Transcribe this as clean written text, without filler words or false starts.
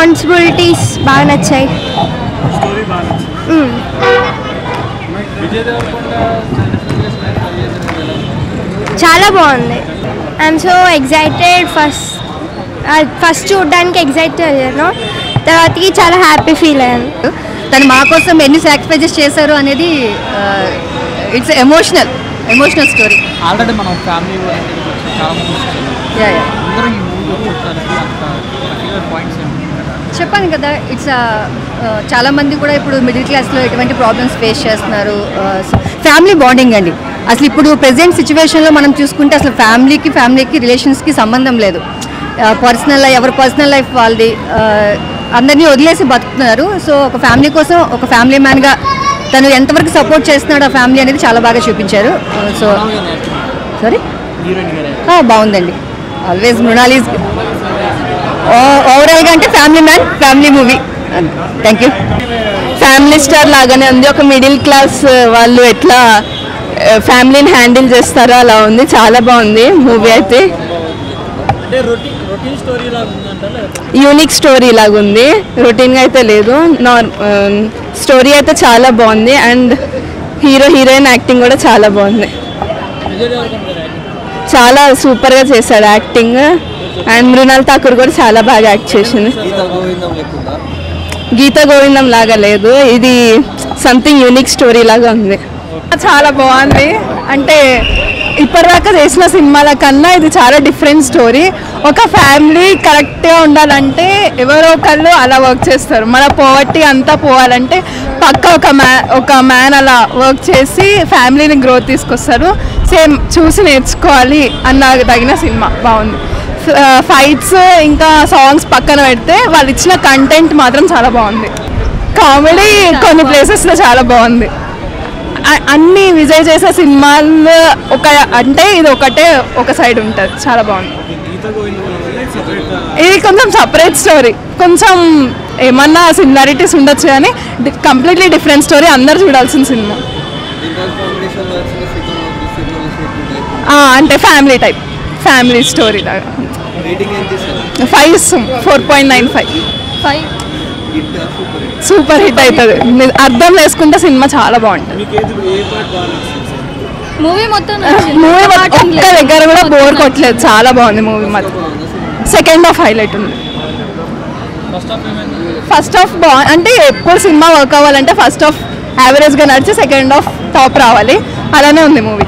Responsibilities బాగా నచ్చాయి. చాలా బాగుంది. I'm so excited. ఫస్ట్ చూడడానికి ఎక్సైటెడ్ అయ్యాను, తర్వాతకి చాలా హ్యాపీ ఫీల్ అయ్యాను. తను మా కోసం ఎన్ని సాక్రిఫైజెస్ చేశారు అనేది ఇట్స్ ఎమోషనల్ స్టోరీ. ఆల్రెడీ మనం ఫ్యామిలీ చెప్పాను కదా, ఇట్స్ చాలామంది కూడా ఇప్పుడు మిడిల్ క్లాస్లో ఎటువంటి ప్రాబ్లమ్స్ ఫేస్ చేస్తున్నారు. ఫ్యామిలీ బాండింగ్ అండి. అసలు ఇప్పుడు ప్రెజెంట్ సిచ్యువేషన్లో మనం చూసుకుంటే అసలు ఫ్యామిలీకి రిలేషన్స్కి సంబంధం లేదు. ఎవరి పర్సనల్ లైఫ్ వాళ్ళది, అందరినీ వదిలేసి బతుకుతున్నారు. సో ఒక ఫ్యామిలీ కోసం ఒక ఫ్యామిలీ మ్యాన్గా తను ఎంతవరకు సపోర్ట్ చేస్తున్నాడు ఆ ఫ్యామిలీ అనేది చాలా బాగా చూపించారు. సో సారీ బాగుందండి. ఆల్వేస్ మృణాలి ఓవరాల్గా అంటే family movie. Thank you. Family star లాగానే ఉంది. ఒక మిడిల్ క్లాస్ వాళ్ళు ఎట్లా ఫ్యామిలీని హ్యాండిల్ చేస్తారో అలా ఉంది. చాలా బాగుంది మూవీ. అయితే యూనిక్ స్టోరీ లాగా ఉంది, రొటీన్గా అయితే లేదు. స్టోరీ అయితే చాలా బాగుంది. అండ్ హీరోయిన్ యాక్టింగ్ కూడా చాలా బాగుంది. చాలా సూపర్గా చేశాడు యాక్టింగ్. అండ్ మృణాల్ ఠాకూర్ కూడా చాలా బాగా యాక్ట్ చేసింది. గీత గోవిందం లాగా లేదు, ఇది సంథింగ్ యూనిక్ స్టోరీ లాగా ఉంది. చాలా బాగుంది. అంటే ఇప్పటిదాకా చేసిన సినిమాల కన్నా ఇది చాలా డిఫరెంట్ స్టోరీ. ఒక ఫ్యామిలీ కరెక్ట్గా ఉండాలంటే ఎవరో ఒకళ్ళు అలా వర్క్ చేస్తారు. మన పోవర్టీ అంతా పోవాలంటే పక్క ఒక మ్యాన్ అలా వర్క్ చేసి ఫ్యామిలీని గ్రోత్ తీసుకొస్తారు. సేమ్ చూసి నేర్చుకోవాలి అన్న తగిన సినిమా. బాగుంది. ఫైట్స్ ఇంకా సాంగ్స్ పక్కన పెడితే వాళ్ళు ఇచ్చిన కంటెంట్ మాత్రం చాలా బాగుంది. కామెడీ కొన్ని ప్లేసెస్లో చాలా బాగుంది. అన్ని విజయ్ చేసే సినిమాలు అంటే ఇది ఒక సైడ్ ఉంటుంది. చాలా బాగుంది. ఇది కొంచెం సపరేట్ స్టోరీ, కొంచెం ఏమన్నా సిమిలారిటీస్ ఉండొచ్చు కానీ కంప్లీట్లీ డిఫరెంట్ స్టోరీ. అందరు చూడాల్సిన సినిమా. అంటే ఫ్యామిలీ స్టోరీ లాగా. 5 ఇస్తాం. 4.95. సూపర్ హిట్ అవుతుంది. అర్థం చేసుకుంటే సినిమా చాలా బాగుంటుంది. మూవీ మొత్తం ఒక్క దగ్గర కూడా బోర్ కొట్టలేదు. చాలా బాగుంది మూవీ మొత్తం. సెకండ్ హాఫ్ హైలైట్ ఉంది. ఫస్ట్ హాఫ్ అంటే ఎప్పుడు సినిమా వర్క్ అవ్వాలంటే ఫస్ట్ హాఫ్ యావరేజ్గా నడిచి సెకండ్ హాఫ్ టాప్ రావాలి. అలానే ఉంది మూవీ.